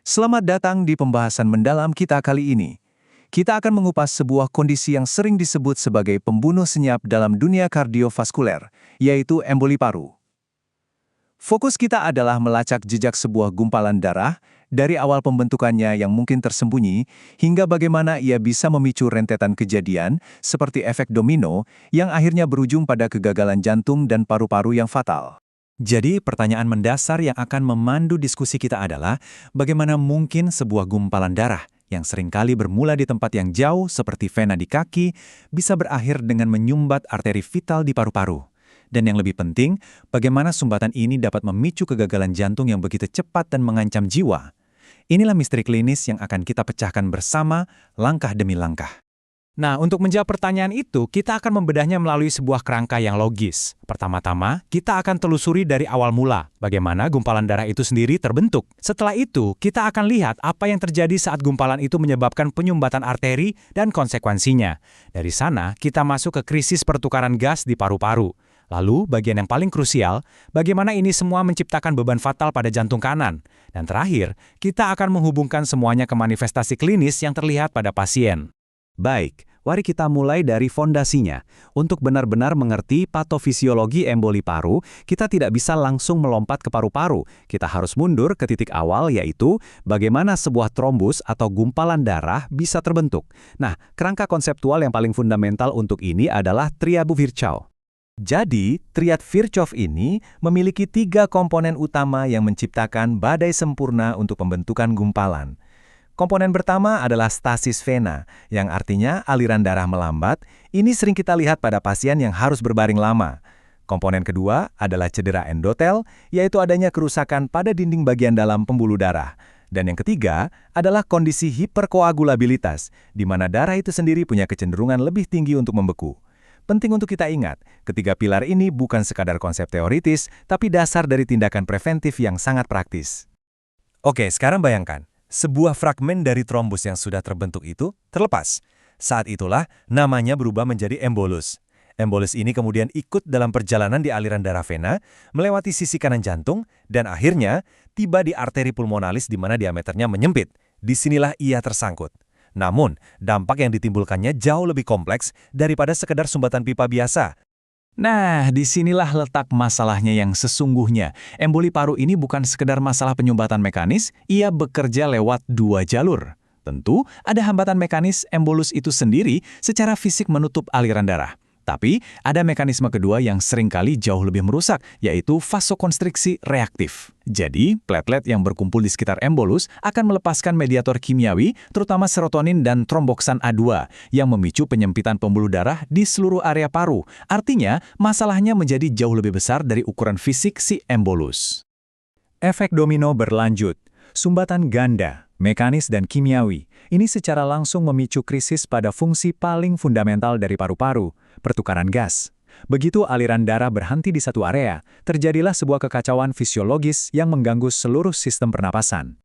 Selamat datang di pembahasan mendalam kita kali ini. Kita akan mengupas sebuah kondisi yang sering disebut sebagai pembunuh senyap dalam dunia kardiovaskuler, yaitu emboli paru. Fokus kita adalah melacak jejak sebuah gumpalan darah dari awal pembentukannya yang mungkin tersembunyi hingga bagaimana ia bisa memicu rentetan kejadian seperti efek domino yang akhirnya berujung pada kegagalan jantung dan paru-paru yang fatal. Jadi, pertanyaan mendasar yang akan memandu diskusi kita adalah bagaimana mungkin sebuah gumpalan darah yang seringkali bermula di tempat yang jauh seperti vena di kaki bisa berakhir dengan menyumbat arteri vital di paru-paru. Dan yang lebih penting, bagaimana sumbatan ini dapat memicu kegagalan jantung yang begitu cepat dan mengancam jiwa. Inilah misteri klinis yang akan kita pecahkan bersama, langkah demi langkah. Nah, untuk menjawab pertanyaan itu, kita akan membedahnya melalui sebuah kerangka yang logis. Pertama-tama, kita akan telusuri dari awal mula, bagaimana gumpalan darah itu sendiri terbentuk. Setelah itu, kita akan lihat apa yang terjadi saat gumpalan itu menyebabkan penyumbatan arteri dan konsekuensinya. Dari sana, kita masuk ke krisis pertukaran gas di paru-paru. Lalu, bagian yang paling krusial, bagaimana ini semua menciptakan beban fatal pada jantung kanan. Dan terakhir, kita akan menghubungkan semuanya ke manifestasi klinis yang terlihat pada pasien. Baik, mari kita mulai dari fondasinya. Untuk benar-benar mengerti patofisiologi emboli paru, kita tidak bisa langsung melompat ke paru-paru. Kita harus mundur ke titik awal, yaitu bagaimana sebuah trombus atau gumpalan darah bisa terbentuk. Nah, kerangka konseptual yang paling fundamental untuk ini adalah triabu Virchow. Jadi, triad Virchow ini memiliki 3 komponen utama yang menciptakan badai sempurna untuk pembentukan gumpalan. Komponen pertama adalah stasis vena, yang artinya aliran darah melambat. Ini sering kita lihat pada pasien yang harus berbaring lama. Komponen kedua adalah cedera endotel, yaitu adanya kerusakan pada dinding bagian dalam pembuluh darah. Dan yang ketiga adalah kondisi hiperkoagulabilitas, di mana darah itu sendiri punya kecenderungan lebih tinggi untuk membeku. Penting untuk kita ingat, ketiga pilar ini bukan sekadar konsep teoritis, tapi dasar dari tindakan preventif yang sangat praktis. Oke, sekarang bayangkan, sebuah fragmen dari trombus yang sudah terbentuk itu terlepas. Saat itulah namanya berubah menjadi embolus. Embolus ini kemudian ikut dalam perjalanan di aliran darah vena, melewati sisi kanan jantung, dan akhirnya tiba di arteri pulmonalis di mana diameternya menyempit. Disinilah ia tersangkut. Namun, dampak yang ditimbulkannya jauh lebih kompleks daripada sekedar sumbatan pipa biasa. Nah, disinilah letak masalahnya yang sesungguhnya. Emboli paru ini bukan sekedar masalah penyumbatan mekanis, ia bekerja lewat 2 jalur. Tentu, ada hambatan mekanis embolus itu sendiri secara fisik menutup aliran darah. Tapi, ada mekanisme kedua yang seringkali jauh lebih merusak, yaitu vasokonstriksi reaktif. Jadi, platelet yang berkumpul di sekitar embolus akan melepaskan mediator kimiawi, terutama serotonin dan tromboksan A2, yang memicu penyempitan pembuluh darah di seluruh area paru. Artinya, masalahnya menjadi jauh lebih besar dari ukuran fisik si embolus. Efek domino berlanjut. Sumbatan ganda, mekanis dan kimiawi, ini secara langsung memicu krisis pada fungsi paling fundamental dari paru-paru, pertukaran gas. Begitu aliran darah berhenti di satu area, terjadilah sebuah kekacauan fisiologis yang mengganggu seluruh sistem pernapasan.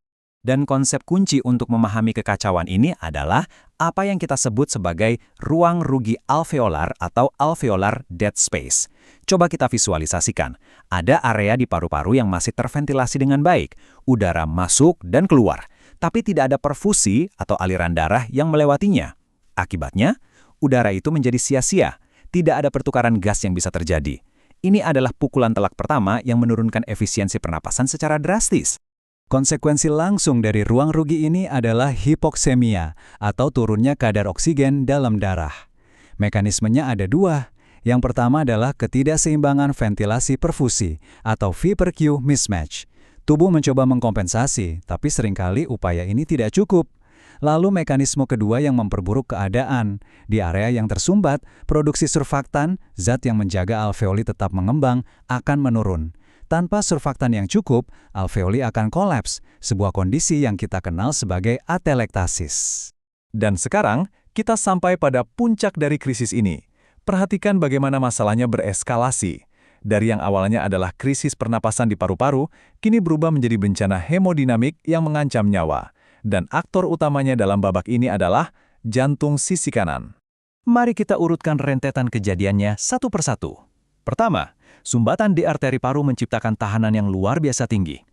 Dan konsep kunci untuk memahami kekacauan ini adalah apa yang kita sebut sebagai ruang rugi alveolar atau alveolar dead space. Coba kita visualisasikan, ada area di paru-paru yang masih terventilasi dengan baik, udara masuk dan keluar, tapi tidak ada perfusi atau aliran darah yang melewatinya. Akibatnya, udara itu menjadi sia-sia, tidak ada pertukaran gas yang bisa terjadi. Ini adalah pukulan telak pertama yang menurunkan efisiensi pernapasan secara drastis. Konsekuensi langsung dari ruang rugi ini adalah hipoksemia atau turunnya kadar oksigen dalam darah. Mekanismenya ada 2. Yang pertama adalah ketidakseimbangan ventilasi perfusi atau V/Q mismatch. Tubuh mencoba mengkompensasi, tapi seringkali upaya ini tidak cukup. Lalu mekanisme kedua yang memperburuk keadaan. Di area yang tersumbat, produksi surfaktan, zat yang menjaga alveoli tetap mengembang, akan menurun. Tanpa surfaktan yang cukup, alveoli akan kolaps, sebuah kondisi yang kita kenal sebagai atelektasis. Dan sekarang, kita sampai pada puncak dari krisis ini. Perhatikan bagaimana masalahnya bereskalasi. Dari yang awalnya adalah krisis pernapasan di paru-paru, kini berubah menjadi bencana hemodinamik yang mengancam nyawa. Dan aktor utamanya dalam babak ini adalah jantung sisi kanan. Mari kita urutkan rentetan kejadiannya satu persatu. Pertama, sumbatan di arteri paru menciptakan tahanan yang luar biasa tinggi.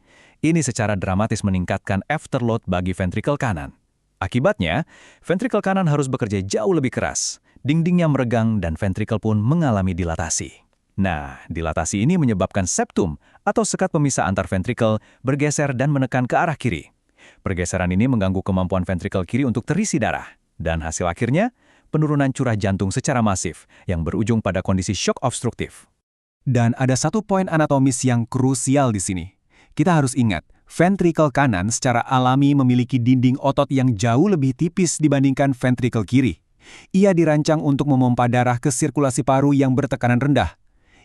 Ini secara dramatis meningkatkan afterload bagi ventrikel kanan. Akibatnya, ventrikel kanan harus bekerja jauh lebih keras. Dindingnya meregang dan ventrikel pun mengalami dilatasi. Nah, dilatasi ini menyebabkan septum atau sekat pemisah antar ventrikel bergeser dan menekan ke arah kiri. Pergeseran ini mengganggu kemampuan ventrikel kiri untuk terisi darah. Dan hasil akhirnya, penurunan curah jantung secara masif yang berujung pada kondisi shock obstruktif. Dan ada satu poin anatomis yang krusial di sini. Kita harus ingat, ventrikel kanan secara alami memiliki dinding otot yang jauh lebih tipis dibandingkan ventrikel kiri. Ia dirancang untuk memompa darah ke sirkulasi paru yang bertekanan rendah.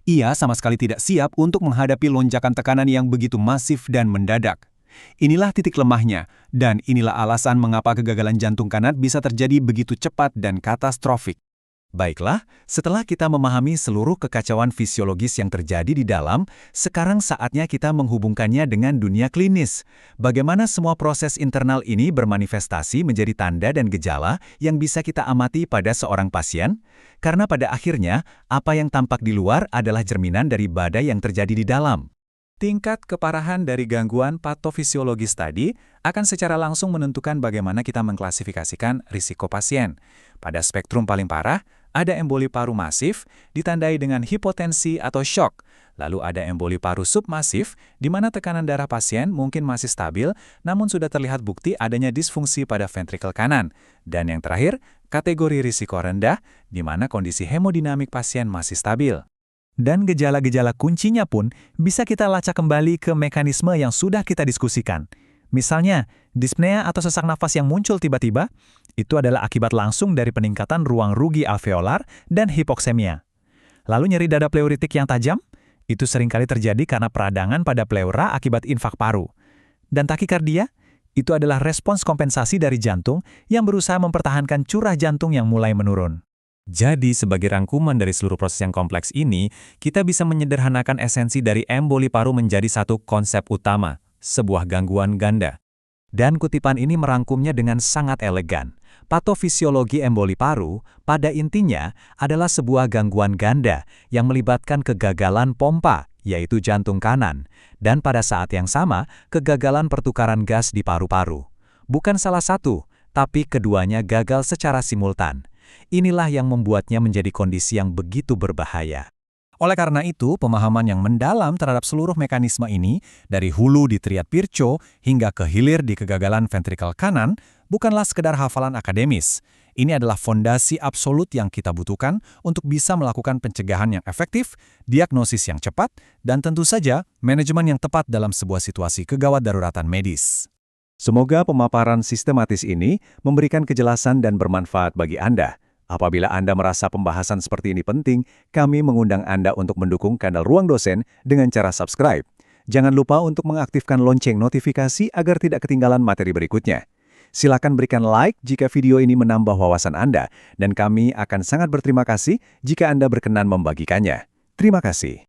Ia sama sekali tidak siap untuk menghadapi lonjakan tekanan yang begitu masif dan mendadak. Inilah titik lemahnya, dan inilah alasan mengapa kegagalan jantung kanan bisa terjadi begitu cepat dan katastrofik. Baiklah, setelah kita memahami seluruh kekacauan fisiologis yang terjadi di dalam, sekarang saatnya kita menghubungkannya dengan dunia klinis. Bagaimana semua proses internal ini bermanifestasi menjadi tanda dan gejala yang bisa kita amati pada seorang pasien? Karena pada akhirnya, apa yang tampak di luar adalah cerminan dari badai yang terjadi di dalam. Tingkat keparahan dari gangguan patofisiologis tadi akan secara langsung menentukan bagaimana kita mengklasifikasikan risiko pasien. Pada spektrum paling parah, ada emboli paru masif, ditandai dengan hipotensi atau shock. Lalu ada emboli paru submasif, di mana tekanan darah pasien mungkin masih stabil, namun sudah terlihat bukti adanya disfungsi pada ventrikel kanan. Dan yang terakhir, kategori risiko rendah, di mana kondisi hemodinamik pasien masih stabil. Dan gejala-gejala kuncinya pun bisa kita lacak kembali ke mekanisme yang sudah kita diskusikan. Misalnya, dyspnea atau sesak nafas yang muncul tiba-tiba, itu adalah akibat langsung dari peningkatan ruang rugi alveolar dan hipoksemia. Lalu nyeri dada pleuritik yang tajam, itu seringkali terjadi karena peradangan pada pleura akibat infak paru. Dan takikardia, itu adalah respons kompensasi dari jantung yang berusaha mempertahankan curah jantung yang mulai menurun. Jadi, sebagai rangkuman dari seluruh proses yang kompleks ini, kita bisa menyederhanakan esensi dari emboli paru menjadi satu konsep utama, sebuah gangguan ganda. Dan kutipan ini merangkumnya dengan sangat elegan. Patofisiologi emboli paru, pada intinya, adalah sebuah gangguan ganda yang melibatkan kegagalan pompa, yaitu jantung kanan, dan pada saat yang sama, kegagalan pertukaran gas di paru-paru. Bukan salah satu, tapi keduanya gagal secara simultan. Inilah yang membuatnya menjadi kondisi yang begitu berbahaya. Oleh karena itu, pemahaman yang mendalam terhadap seluruh mekanisme ini, dari hulu di triad Virchow hingga ke hilir di kegagalan ventrikel kanan, bukanlah sekedar hafalan akademis. Ini adalah fondasi absolut yang kita butuhkan untuk bisa melakukan pencegahan yang efektif, diagnosis yang cepat, dan tentu saja manajemen yang tepat dalam sebuah situasi kegawat daruratan medis. Semoga pemaparan sistematis ini memberikan kejelasan dan bermanfaat bagi Anda. Apabila Anda merasa pembahasan seperti ini penting, kami mengundang Anda untuk mendukung kanal Ruang Dosen dengan cara subscribe. Jangan lupa untuk mengaktifkan lonceng notifikasi agar tidak ketinggalan materi berikutnya. Silakan berikan like jika video ini menambah wawasan Anda, dan kami akan sangat berterima kasih jika Anda berkenan membagikannya. Terima kasih.